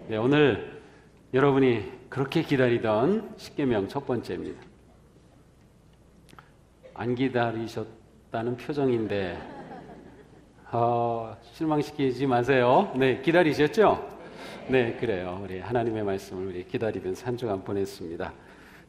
네, 오늘 여러분이 그렇게 기다리던 십계명 첫 번째입니다. 안 기다리셨다는 표정인데 실망시키지 마세요. 네, 기다리셨죠? 네, 그래요. 우리 하나님의 말씀을 우리 기다리면서 한 주간 보냈습니다.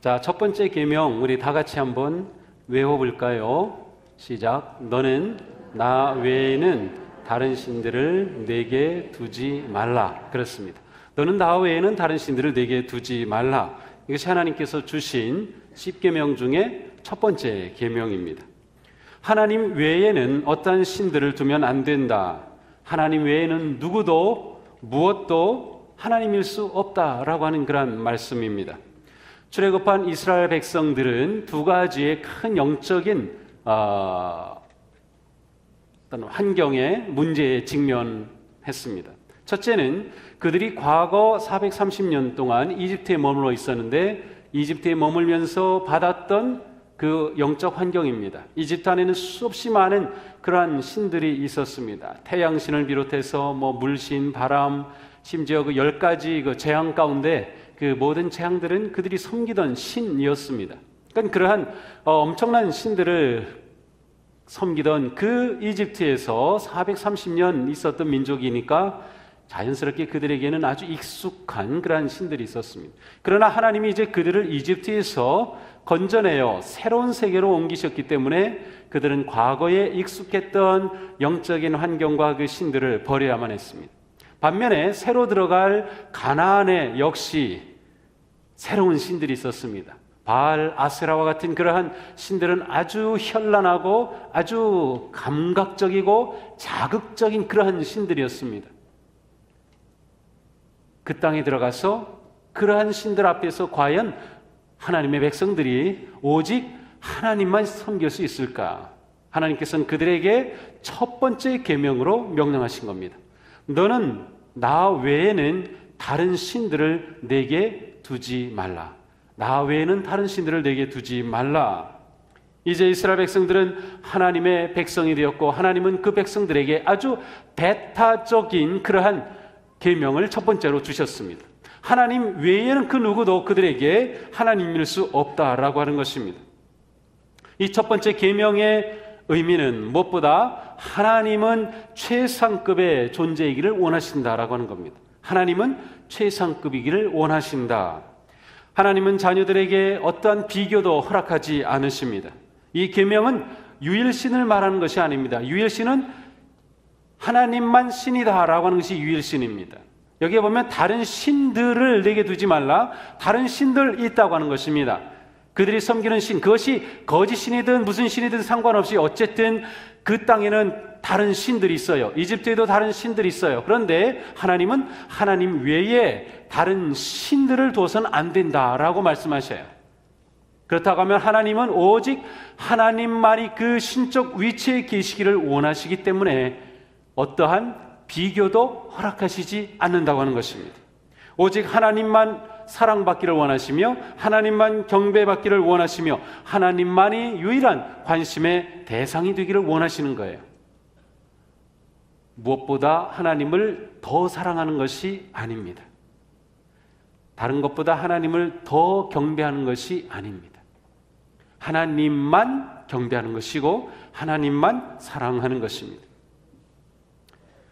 자, 첫 번째 계명 우리 다 같이 한번 외워볼까요? 시작. 너는 나 외에는 다른 신들을 내게 두지 말라. 그렇습니다. 너는 나 외에는 다른 신들을 내게 두지 말라. 이것이 하나님께서 주신 십계명 중에 첫 번째 계명입니다. 하나님 외에는 어떤 신들을 두면 안 된다. 하나님 외에는 누구도 무엇도 하나님일 수 없다라고 하는 그런 말씀입니다. 출애굽한 이스라엘 백성들은 두 가지의 큰 영적인 어떤 환경의 문제에 직면했습니다. 첫째는 그들이 과거 430년 동안 이집트에 머물러 있었는데 이집트에 머물면서 받았던 그 영적 환경입니다. 이집트 안에는 수없이 많은 그러한 신들이 있었습니다. 태양신을 비롯해서 물신, 바람, 심지어 그 10가지 그 재앙 가운데 그 모든 재앙들은 그들이 섬기던 신이었습니다. 그러니까 그러한 엄청난 신들을 섬기던 그 이집트에서 430년 있었던 민족이니까 자연스럽게 그들에게는 아주 익숙한 그러한 신들이 있었습니다. 그러나 하나님이 이제 그들을 이집트에서 건져내어 새로운 세계로 옮기셨기 때문에 그들은 과거에 익숙했던 영적인 환경과 그 신들을 버려야만 했습니다. 반면에 새로 들어갈 가나안에 역시 새로운 신들이 있었습니다. 바알, 아세라와 같은 그러한 신들은 아주 현란하고 아주 감각적이고 자극적인 그러한 신들이었습니다. 그 땅에 들어가서 그러한 신들 앞에서 과연 하나님의 백성들이 오직 하나님만 섬길 수 있을까? 하나님께서는 그들에게 첫 번째 계명으로 명령하신 겁니다. 너는 나 외에는 다른 신들을 내게 두지 말라. 나 외에는 다른 신들을 내게 두지 말라. 이제 이스라엘 백성들은 하나님의 백성이 되었고 하나님은 그 백성들에게 아주 배타적인 그러한 계명을 첫 번째로 주셨습니다. 하나님 외에는 그 누구도 그들에게 하나님일 수 없다라고 하는 것입니다. 이 첫 번째 계명의 의미는 무엇보다 하나님은 최상급의 존재이기를 원하신다라고 하는 겁니다. 하나님은 최상급이기를 원하신다. 하나님은 자녀들에게 어떠한 비교도 허락하지 않으십니다. 이 계명은 유일신을 말하는 것이 아닙니다. 유일신은 하나님만 신이다라고 하는 것이 유일신입니다. 여기에 보면 다른 신들을 내게 두지 말라. 다른 신들 있다고 하는 것입니다. 그들이 섬기는 신, 그것이 거짓 신이든 무슨 신이든 상관없이 어쨌든 그 땅에는 다른 신들이 있어요. 이집트에도 다른 신들이 있어요. 그런데 하나님은 하나님 외에 다른 신들을 둬서는 안 된다라고 말씀하셔요. 그렇다고 하면 하나님은 오직 하나님만이 그 신적 위치에 계시기를 원하시기 때문에 어떠한 비교도 허락하시지 않는다고 하는 것입니다. 오직 하나님만 사랑받기를 원하시며 하나님만 경배받기를 원하시며 하나님만이 유일한 관심의 대상이 되기를 원하시는 거예요. 무엇보다 하나님을 더 사랑하는 것이 아닙니다. 다른 것보다 하나님을 더 경배하는 것이 아닙니다. 하나님만 경배하는 것이고 하나님만 사랑하는 것입니다.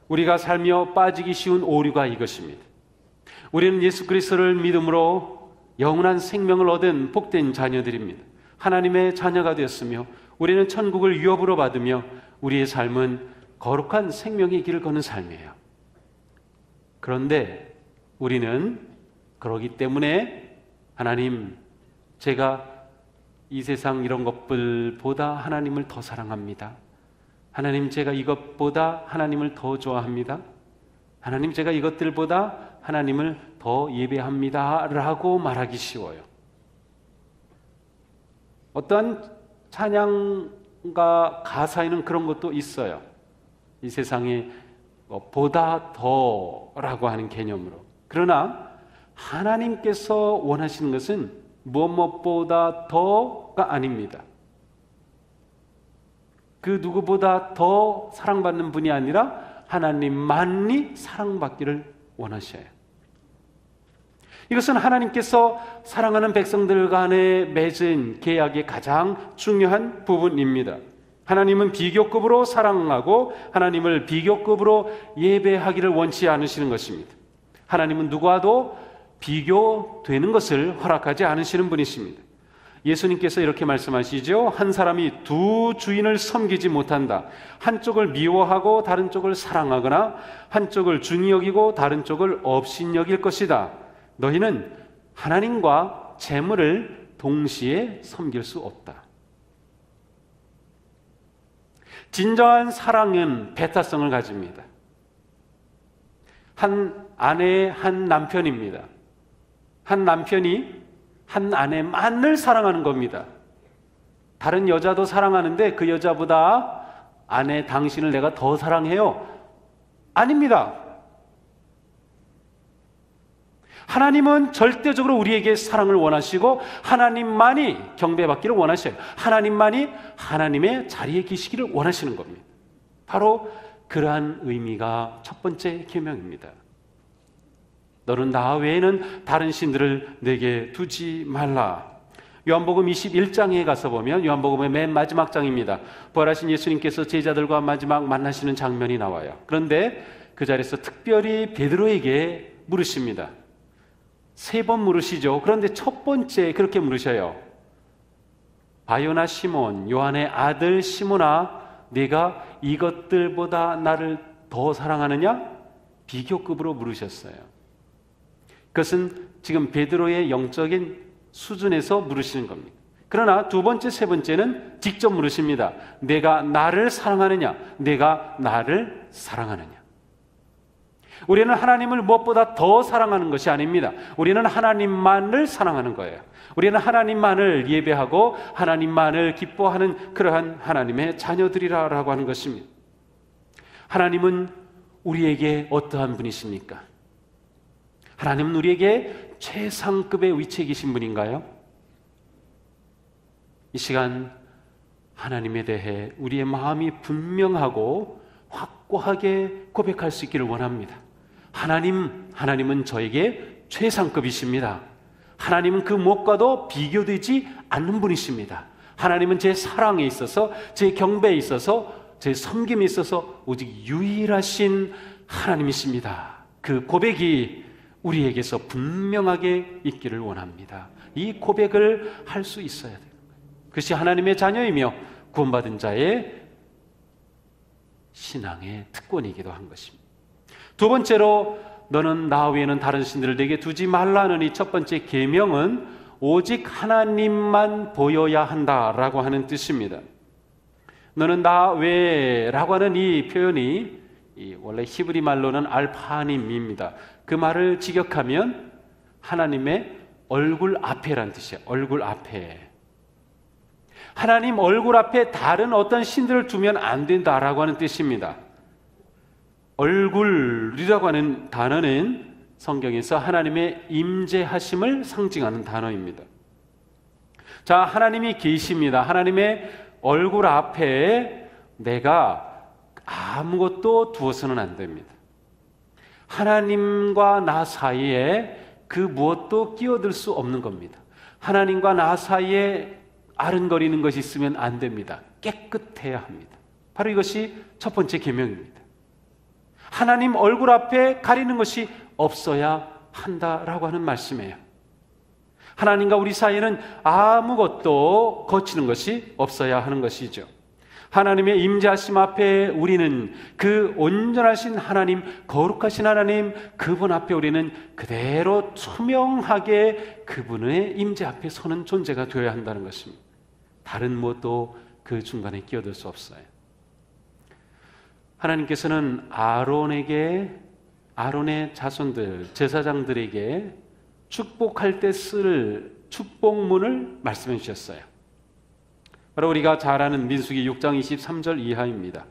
우리가 살며 빠지기 쉬운 오류가 이것입니다. 우리는 예수 그리스도를 믿음으로 영원한 생명을 얻은 복된 자녀들입니다. 하나님의 자녀가 되었으며 우리는 천국을 유업으로 받으며 우리의 삶은 거룩한 생명의 길을 걷는 삶이에요. 그런데 우리는 그러기 때문에 하나님, 제가 이 세상 이런 것들보다 하나님을 더 사랑합니다. 하나님, 제가 이것보다 하나님을 더 좋아합니다. 하나님, 제가 이것들보다 하나님을 더 예배합니다 라고 말하기 쉬워요. 어떤 찬양가 가사에는 그런 것도 있어요. 이 세상에 보다 더라고 하는 개념으로. 그러나 하나님께서 원하시는 것은 무엇보다 더가 아닙니다. 그 누구보다 더 사랑받는 분이 아니라 하나님만이 사랑받기를 원하셔요. 이것은 하나님께서 사랑하는 백성들 간에 맺은 계약의 가장 중요한 부분입니다. 하나님은 비교급으로 사랑하고 하나님을 비교급으로 예배하기를 원치 않으시는 것입니다. 하나님은 누구와도 비교되는 것을 허락하지 않으시는 분이십니다. 예수님께서 이렇게 말씀하시죠. 한 사람이 두 주인을 섬기지 못한다. 한쪽을 미워하고 다른 쪽을 사랑하거나 한쪽을 중히 여기고 다른 쪽을 업신 여길 것이다. 너희는 하나님과 재물을 동시에 섬길 수 없다. 진정한 사랑은 배타성을 가집니다. 한 아내의 한 남편입니다. 한 남편이 한 아내만을 사랑하는 겁니다. 다른 여자도 사랑하는데 그 여자보다 아내 당신을 내가 더 사랑해요. 아닙니다. 하나님은 절대적으로 우리에게 사랑을 원하시고 하나님만이 경배받기를 원하셔요. 하나님만이 하나님의 자리에 계시기를 원하시는 겁니다. 바로 그러한 의미가 첫 번째 계명입니다. 너는 나 외에는 다른 신들을 내게 두지 말라. 요한복음 21장에 가서 보면 요한복음의 맨 마지막 장입니다. 부활하신 예수님께서 제자들과 마지막 만나시는 장면이 나와요. 그런데 그 자리에서 특별히 베드로에게 물으십니다. 3번 물으시죠. 그런데 첫 번째 그렇게 물으셔요. 바요나 시몬, 요한의 아들 시몬아, 네가 이것들보다 나를 더 사랑하느냐? 비교급으로 물으셨어요. 그것은 지금 베드로의 영적인 수준에서 물으시는 겁니다. 그러나 두 번째, 세 번째는 직접 물으십니다. 내가 나를 사랑하느냐? 내가 나를 사랑하느냐? 우리는 하나님을 무엇보다 더 사랑하는 것이 아닙니다. 우리는 하나님만을 사랑하는 거예요. 우리는 하나님만을 예배하고 하나님만을 기뻐하는 그러한 하나님의 자녀들이라고 하는 것입니다. 하나님은 우리에게 어떠한 분이십니까? 하나님은 우리에게 최상급의 위치에 계신 분인가요? 이 시간 하나님에 대해 우리의 마음이 분명하고 확고하게 고백할 수 있기를 원합니다. 하나님은 저에게 최상급이십니다. 하나님은 그 무엇과도 비교되지 않는 분이십니다. 하나님은 제 사랑에 있어서, 제 경배에 있어서, 제 섬김에 있어서 오직 유일하신 하나님이십니다. 그 고백이 우리에게서 분명하게 있기를 원합니다. 이 고백을 할 수 있어야 돼요. 그것이 하나님의 자녀이며 구원받은 자의 신앙의 특권이기도 한 것입니다. 두 번째로 너는 나 외에는 다른 신들을 내게 두지 말라는 이 첫 번째 계명은 오직 하나님만 보여야 한다라고 하는 뜻입니다. 너는 나 외라고 하는 이 표현이 원래 히브리 말로는 알파님입니다. 그 말을 직역하면 하나님의 얼굴 앞에란 뜻이에요. 얼굴 앞에. 하나님 얼굴 앞에 다른 어떤 신들을 두면 안 된다라고 하는 뜻입니다. 얼굴이라고 하는 단어는 성경에서 하나님의 임재하심을 상징하는 단어입니다. 자, 하나님이 계십니다. 하나님의 얼굴 앞에 내가 아무것도 두어서는 안 됩니다. 하나님과 나 사이에 그 무엇도 끼어들 수 없는 겁니다. 하나님과 나 사이에 아른거리는 것이 있으면 안 됩니다. 깨끗해야 합니다. 바로 이것이 첫 번째 계명입니다. 하나님 얼굴 앞에 가리는 것이 없어야 한다라고 하는 말씀이에요. 하나님과 우리 사이에는 아무것도 거치는 것이 없어야 하는 것이죠. 하나님의 임재하심 앞에 우리는 그 온전하신 하나님, 거룩하신 하나님, 그분 앞에 우리는 그대로 투명하게 그분의 임재 앞에 서는 존재가 되어야 한다는 것입니다. 다른 무엇도 그 중간에 끼어들 수 없어요. 하나님께서는 아론의 자손들, 제사장들에게 축복할 때 쓸 축복문을 말씀해 주셨어요. 바로 우리가 잘 아는 민수기 6장 23절 이하입니다.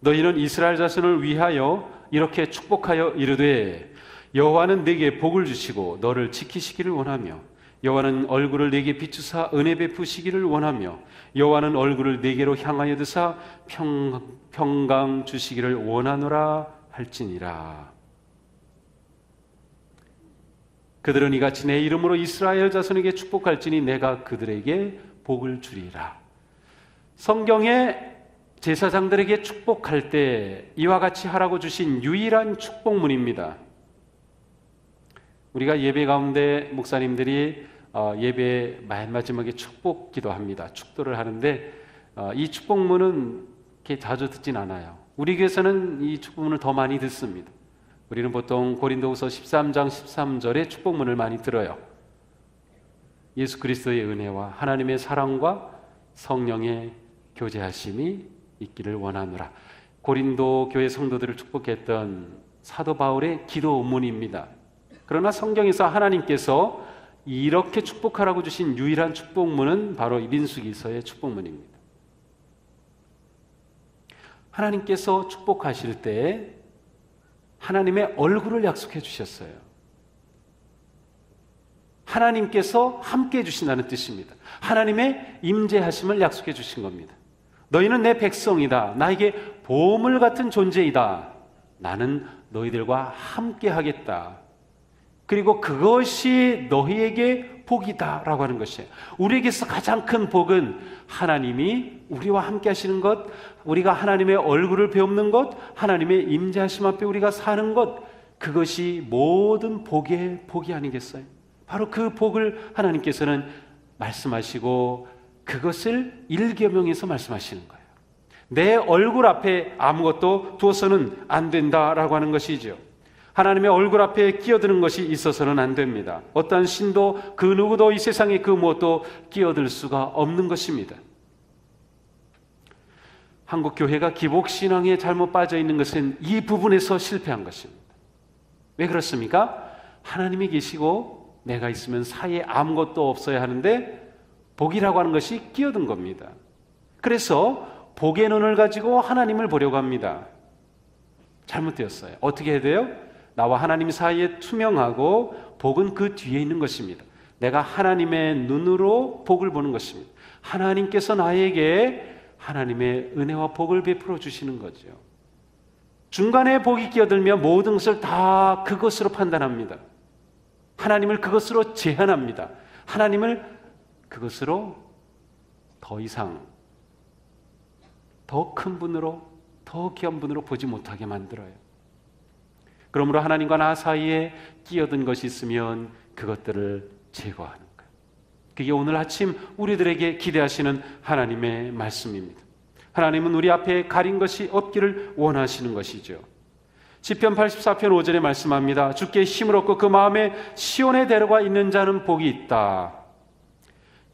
너희는 이스라엘 자손을 위하여 이렇게 축복하여 이르되 여호와는 내게 복을 주시고 너를 지키시기를 원하며 여호와는 얼굴을 내게 비추사 은혜 베푸시기를 원하며 여호와는 얼굴을 내게로 향하여 드사 평강 주시기를 원하노라 할지니라. 그들은 이같이 내 이름으로 이스라엘 자손에게 축복할지니 내가 그들에게 복을 주리라. 성경에 제사장들에게 축복할 때 이와 같이 하라고 주신 유일한 축복문입니다. 우리가 예배 가운데 목사님들이 예배 맨 마지막에 축복 기도합니다. 축도를 하는데 이 축복문은 이렇게 자주 듣진 않아요. 우리 교회에서는 이 축복문을 더 많이 듣습니다. 우리는 보통 고린도후서 13장 13절의 축복문을 많이 들어요. 예수 그리스도의 은혜와 하나님의 사랑과 성령의 교제하심이 있기를 원하노라. 고린도 교회 성도들을 축복했던 사도 바울의 기도문입니다. 그러나 성경에서 하나님께서 이렇게 축복하라고 주신 유일한 축복문은 바로 민수기서의 축복문입니다. 하나님께서 축복하실 때 하나님의 얼굴을 약속해 주셨어요. 하나님께서 함께 해주신다는 뜻입니다. 하나님의 임재하심을 약속해 주신 겁니다. 너희는 내 백성이다. 나에게 보물 같은 존재이다. 나는 너희들과 함께 하겠다. 그리고 그것이 너희에게 복이다 라고 하는 것이에요. 우리에게서 가장 큰 복은 하나님이 우리와 함께 하시는 것, 우리가 하나님의 얼굴을 배우는 것, 하나님의 임재하심 앞에 우리가 사는 것, 그것이 모든 복의 복이 아니겠어요? 바로 그 복을 하나님께서는 말씀하시고 그것을 일계명에서 말씀하시는 거예요. 내 얼굴 앞에 아무것도 두어서는 안 된다라고 하는 것이죠. 하나님의 얼굴 앞에 끼어드는 것이 있어서는 안 됩니다. 어떠한 신도 그 누구도 이 세상에 그 무엇도 끼어들 수가 없는 것입니다. 한국 교회가 기복신앙에 잘못 빠져 있는 것은 이 부분에서 실패한 것입니다. 왜 그렇습니까? 하나님이 계시고 내가 있으면 사이에 아무것도 없어야 하는데 복이라고 하는 것이 끼어든 겁니다. 그래서 복의 눈을 가지고 하나님을 보려고 합니다. 잘못되었어요. 어떻게 해야 돼요? 나와 하나님 사이에 투명하고 복은 그 뒤에 있는 것입니다. 내가 하나님의 눈으로 복을 보는 것입니다. 하나님께서 나에게 하나님의 은혜와 복을 베풀어 주시는 거죠. 중간에 복이 끼어들면 모든 것을 다 그것으로 판단합니다. 하나님을 그것으로 제한합니다. 하나님을 그것으로 더 이상 더 큰 분으로, 더 귀한 분으로 보지 못하게 만들어요. 그러므로 하나님과 나 사이에 끼어든 것이 있으면 그것들을 제거하는 거예요. 그게 오늘 아침 우리들에게 기대하시는 하나님의 말씀입니다. 하나님은 우리 앞에 가린 것이 없기를 원하시는 것이죠. 시편 84편 5절에 말씀합니다. 주께 힘을 얻고 그 마음에 시온의 대로가 있는 자는 복이 있다.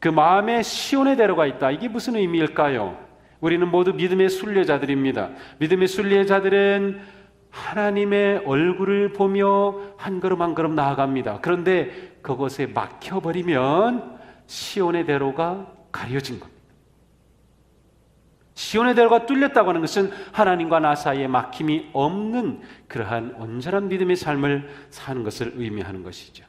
그 마음에 시온의 대로가 있다. 이게 무슨 의미일까요? 우리는 모두 믿음의 순례자들입니다. 믿음의 순례자들은 하나님의 얼굴을 보며 한 걸음 한 걸음 나아갑니다. 그런데 그것에 막혀버리면 시온의 대로가 가려진 겁니다. 시온의 대로가 뚫렸다고 하는 것은 하나님과 나 사이에 막힘이 없는 그러한 온전한 믿음의 삶을 사는 것을 의미하는 것이죠.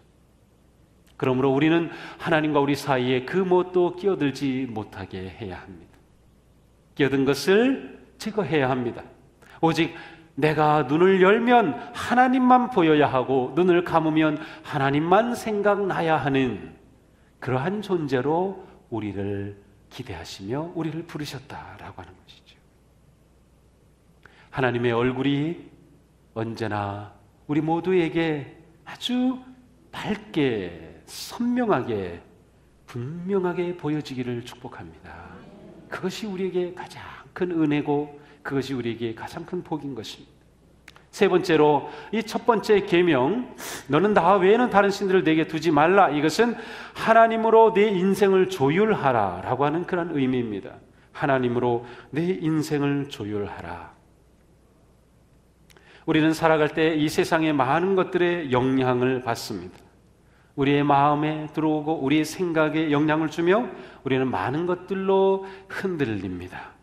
그러므로 우리는 하나님과 우리 사이에 그 무엇도 끼어들지 못하게 해야 합니다. 끼어든 것을 제거해야 합니다. 오직 내가 눈을 열면 하나님만 보여야 하고 눈을 감으면 하나님만 생각나야 하는 그러한 존재로 우리를 기대하시며 우리를 부르셨다라고 하는 것이죠. 하나님의 얼굴이 언제나 우리 모두에게 아주 밝게 선명하게 분명하게 보여지기를 축복합니다. 그것이 우리에게 가장 큰 은혜고 그것이 우리에게 가장 큰 복인 것입니다. 세 번째로 이 첫 번째 계명, 너는 나 외에는 다른 신들을 내게 두지 말라. 이것은 하나님으로 내 인생을 조율하라 라고 하는 그런 의미입니다. 하나님으로 내 인생을 조율하라. 우리는 살아갈 때 이 세상의 많은 것들의 영향을 받습니다. 우리의 마음에 들어오고 우리의 생각에 영향을 주며 우리는 많은 것들로 흔들립니다.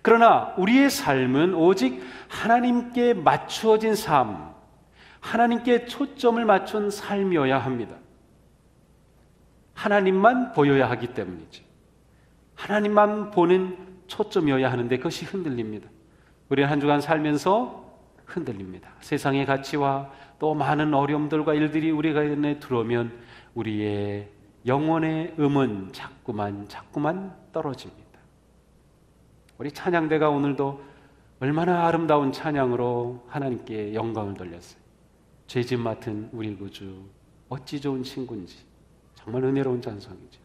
그러나 우리의 삶은 오직 하나님께 맞추어진 삶, 하나님께 초점을 맞춘 삶이어야 합니다. 하나님만 보여야 하기 때문이죠. 하나님만 보는 초점이어야 하는데 그것이 흔들립니다. 우리는 한 주간 살면서 흔들립니다. 세상의 가치와 또 많은 어려움들과 일들이 우리가 인해 들어오면 우리의 영혼의 음은 자꾸만 떨어집니다. 우리 찬양대가 오늘도 얼마나 아름다운 찬양으로 하나님께 영광을 돌렸어요. 죄짐 맡은 우리 구주 어찌 좋은 친구인지, 정말 은혜로운 찬송이죠.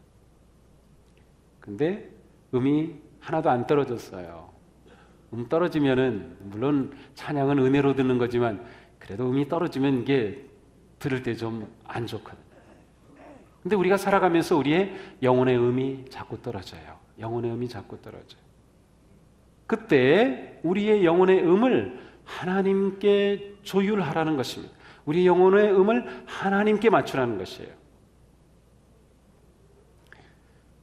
근데 음이 하나도 안 떨어졌어요. 떨어지면은 물론 찬양은 은혜로 듣는 거지만 그래도 음이 떨어지면 이게 들을 때 좀 안 좋거든요. 근데 우리가 살아가면서 우리의 영혼의 음이 자꾸 떨어져요. 영혼의 음이 자꾸 떨어져요. 그때 우리의 영혼의 음을 하나님께 조율하라는 것입니다. 우리 영혼의 음을 하나님께 맞추라는 것이에요.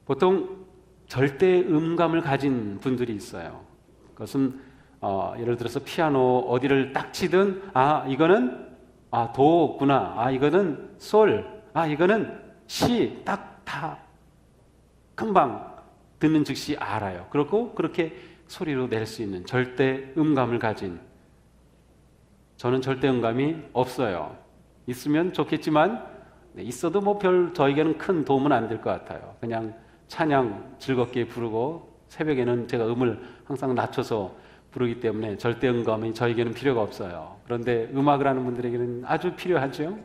보통 절대 음감을 가진 분들이 있어요. 그것은 예를 들어서 피아노 어디를 딱 치든 이거는 도구나, 이거는 솔, 이거는 시, 딱 다 금방 듣는 즉시 알아요. 그리고 그렇게 소리로 낼 수 있는 절대 음감을 가진, 저는 절대 음감이 없어요. 있으면 좋겠지만 있어도 뭐 별 저에게는 큰 도움은 안 될 것 같아요. 그냥 찬양 즐겁게 부르고 새벽에는 제가 음을 항상 낮춰서 부르기 때문에 절대 음감이 저에게는 필요가 없어요. 그런데 음악을 하는 분들에게는 아주 필요하죠.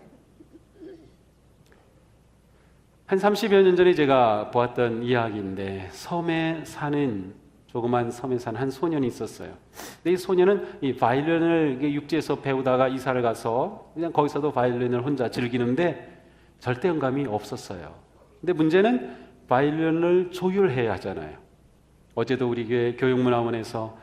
한 30여 년 전에 제가 보았던 이야기인데, 섬에 사는, 조그만 섬에 사는 한 소년이 있었어요. 근데 이 소년은 이 바이올린을 육지에서 배우다가 이사를 가서 그냥 거기서도 바이올린을 혼자 즐기는데 절대 음감이 없었어요. 근데 문제는 바이올린을 조율해야 하잖아요. 어제도 우리 교회 교육문화원에서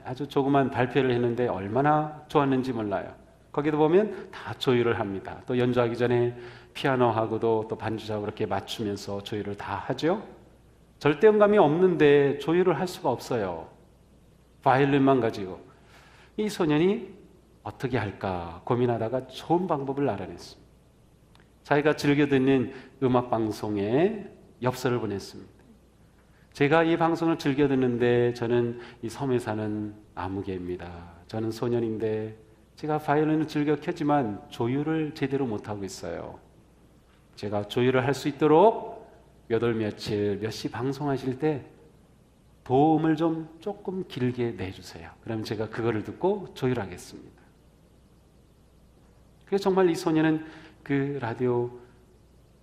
아주 조그만 발표를 했는데 얼마나 좋았는지 몰라요. 거기도 보면 다 조율을 합니다. 또 연주하기 전에 피아노하고도 또 반주자하고 그렇게 맞추면서 조율을 다 하죠. 절대음감이 없는데 조율을 할 수가 없어요. 바이올린만 가지고. 이 소년이 어떻게 할까 고민하다가 좋은 방법을 알아냈습니다. 자기가 즐겨 듣는 음악 방송에 엽서를 보냈습니다. 제가 이 방송을 즐겨 듣는데 저는 이 섬에 사는 아무개입니다. 저는 소년인데 제가 바이올린을 즐겨 켰지만 조율을 제대로 못하고 있어요. 제가 조율을 할 수 있도록 몇 월 며칠 몇 시 방송하실 때 도움을 좀 조금 길게 내주세요. 그럼 제가 그거를 듣고 조율하겠습니다. 그래서 정말 이 소년은 그 라디오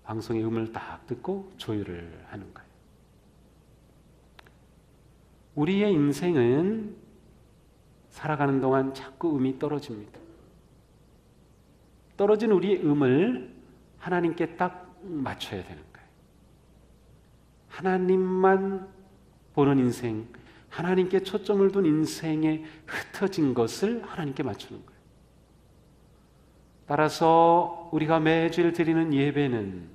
방송의 음을 딱 듣고 조율을 하는 거예요. 우리의 인생은 살아가는 동안 자꾸 음이 떨어집니다. 떨어진 우리의 음을 하나님께 딱 맞춰야 되는 거예요. 하나님만 보는 인생, 하나님께 초점을 둔 인생에 흩어진 것을 하나님께 맞추는 거예요. 따라서 우리가 매주일 드리는 예배는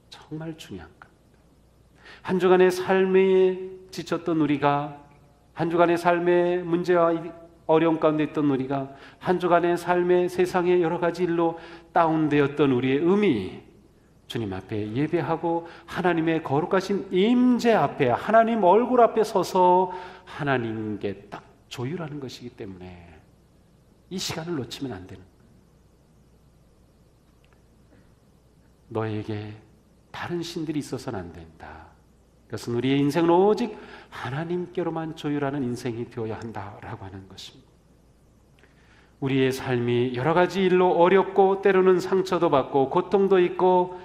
정말 중요한 겁니다. 한 주간의 삶에 지쳤던 우리가, 한 주간의 삶의 문제와 어려움 가운데 있던 우리가, 한 주간의 삶의 세상의 여러 가지 일로 다운되었던 우리의 음이 주님 앞에 예배하고 하나님의 거룩하신 임재 앞에, 하나님 얼굴 앞에 서서 하나님께 딱 조율하는 것이기 때문에 이 시간을 놓치면 안 되는 거예요. 너에게 다른 신들이 있어서는 안 된다. 그것은 우리의 인생은 오직 하나님께로만 조율하는 인생이 되어야 한다라고 하는 것입니다. 우리의 삶이 여러 가지 일로 어렵고 때로는 상처도 받고 고통도 있고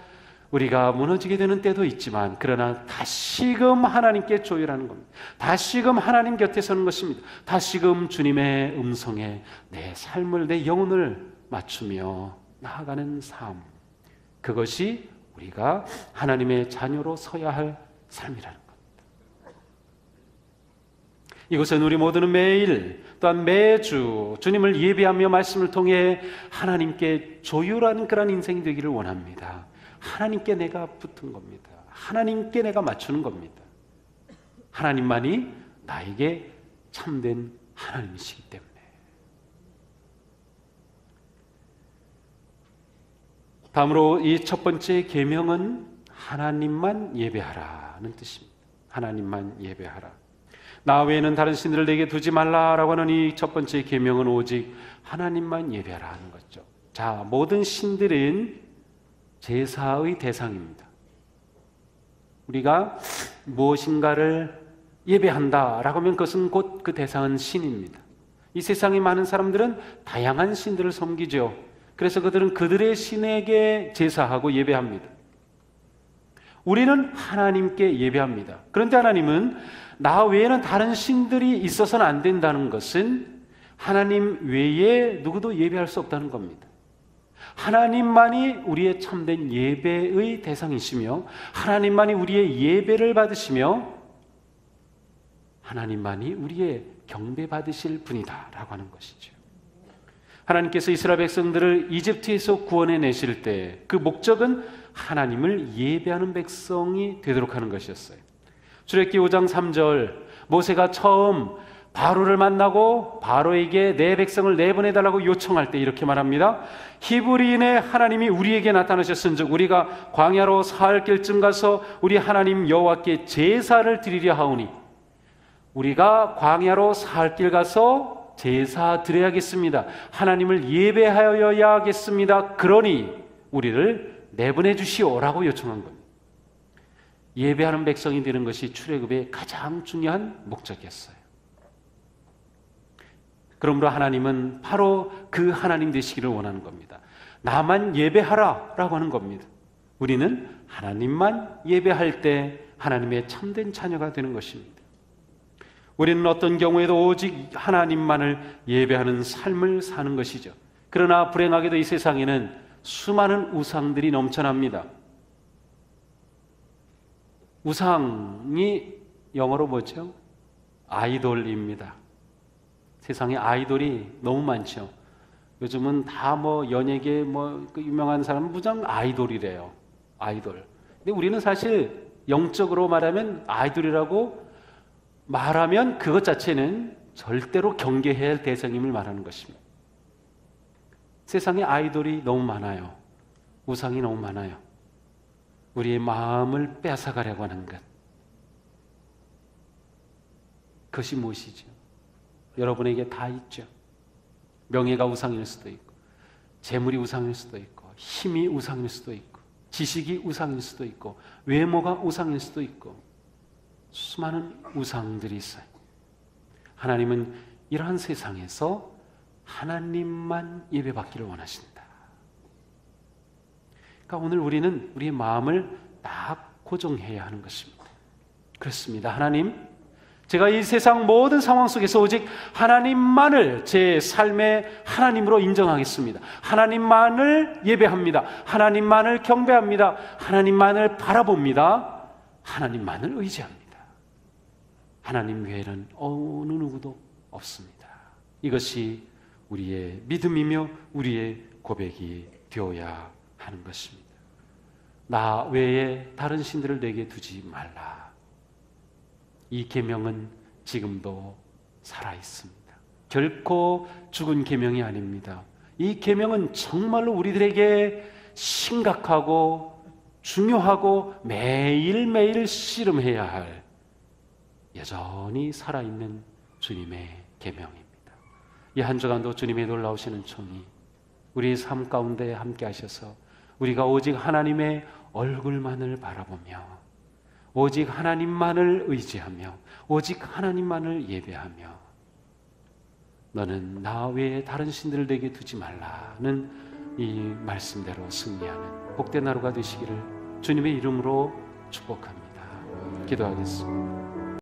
우리가 무너지게 되는 때도 있지만, 그러나 다시금 하나님께 조율하는 겁니다. 다시금 하나님 곁에 서는 것입니다. 다시금 주님의 음성에 내 삶을, 내 영혼을 맞추며 나아가는 삶, 그것이 우리가 하나님의 자녀로 서야 할 삶이라는 겁니다. 이곳은 우리 모두는 매일 또한 매주 주님을 예배하며 말씀을 통해 하나님께 조율하는 그런 인생이 되기를 원합니다. 하나님께 내가 붙은 겁니다. 하나님께 내가 맞추는 겁니다. 하나님만이 나에게 참된 하나님이시기 때문에. 다음으로 이 첫 번째 계명은 하나님만 예배하라는 뜻입니다. 하나님만 예배하라. 나 외에는 다른 신들을 내게 두지 말라라고 하는 이 첫 번째 계명은 오직 하나님만 예배하라 하는 거죠. 자, 모든 신들은 제사의 대상입니다. 우리가 무엇인가를 예배한다라고 하면 그것은 곧 그 대상은 신입니다. 이 세상에 많은 사람들은 다양한 신들을 섬기죠. 그래서 그들은 그들의 신에게 제사하고 예배합니다. 우리는 하나님께 예배합니다. 그런데 하나님은 나 외에는 다른 신들이 있어서는 안 된다는 것은 하나님 외에 누구도 예배할 수 없다는 겁니다. 하나님만이 우리의 참된 예배의 대상이시며 하나님만이 우리의 예배를 받으시며 하나님만이 우리의 경배 받으실 분이다 라고 하는 것이죠. 하나님께서 이스라엘 백성들을 이집트에서 구원해 내실 때 그 목적은 하나님을 예배하는 백성이 되도록 하는 것이었어요. 출애굽기 5장 3절 모세가 처음 바로를 만나고 바로에게 내 백성을 내보내달라고 요청할 때 이렇게 말합니다. 히브리인의 하나님이 우리에게 나타나셨은즉 우리가 광야로 사흘 길쯤 가서 우리 하나님 여호와께 제사를 드리려 하오니 우리가 광야로 사흘 길 가서 제사 드려야겠습니다. 하나님을 예배하여야 하겠습니다. 그러니 우리를 내보내 주시오라고 요청한 겁니다. 예배하는 백성이 되는 것이 출애굽의 가장 중요한 목적이었어요. 그러므로 하나님은 바로 그 하나님 되시기를 원하는 겁니다. 나만 예배하라 라고 하는 겁니다. 우리는 하나님만 예배할 때 하나님의 참된 자녀가 되는 것입니다. 우리는 어떤 경우에도 오직 하나님만을 예배하는 삶을 사는 것이죠. 그러나 불행하게도 이 세상에는 수많은 우상들이 넘쳐납니다. 우상이 영어로 뭐죠? 아이돌입니다. 세상에 아이돌이 너무 많죠. 요즘은 다 연예계 유명한 사람은 무장 아이돌이래요. 아이돌. 근데 우리는 사실 영적으로 말하면 아이돌이라고 말하면 그것 자체는 절대로 경계해야 할 대상임을 말하는 것입니다. 세상에 아이돌이 너무 많아요. 우상이 너무 많아요. 우리의 마음을 뺏어가려고 하는 것. 그것이 무엇이죠? 여러분에게 다 있죠. 명예가 우상일 수도 있고 재물이 우상일 수도 있고 힘이 우상일 수도 있고 지식이 우상일 수도 있고 외모가 우상일 수도 있고 수많은 우상들이 있어요. 하나님은 이러한 세상에서 하나님만 예배받기를 원하신다. 그러니까 오늘 우리는 우리의 마음을 딱 고정해야 하는 것입니다. 그렇습니다. 하나님, 제가 이 세상 모든 상황 속에서 오직 하나님만을 제 삶의 하나님으로 인정하겠습니다. 하나님만을 예배합니다. 하나님만을 경배합니다. 하나님만을 바라봅니다. 하나님만을 의지합니다. 하나님 외에는 어느 누구도 없습니다. 이것이 우리의 믿음이며 우리의 고백이 되어야 하는 것입니다. 나 외에 다른 신들을 내게 두지 말라. 이 계명은 지금도 살아 있습니다. 결코 죽은 계명이 아닙니다. 이 계명은 정말로 우리들에게 심각하고 중요하고 매일매일 씨름해야 할 여전히 살아있는 주님의 계명입니다. 이 한 주간도 주님의 놀라우시는 총이 우리의 삶 가운데 함께 하셔서 우리가 오직 하나님의 얼굴만을 바라보며 오직 하나님만을 의지하며 오직 하나님만을 예배하며 너는 나 외에 다른 신들을 내게 두지 말라는 이 말씀대로 승리하는 복된 하루가 되시기를 주님의 이름으로 축복합니다. 기도하겠습니다.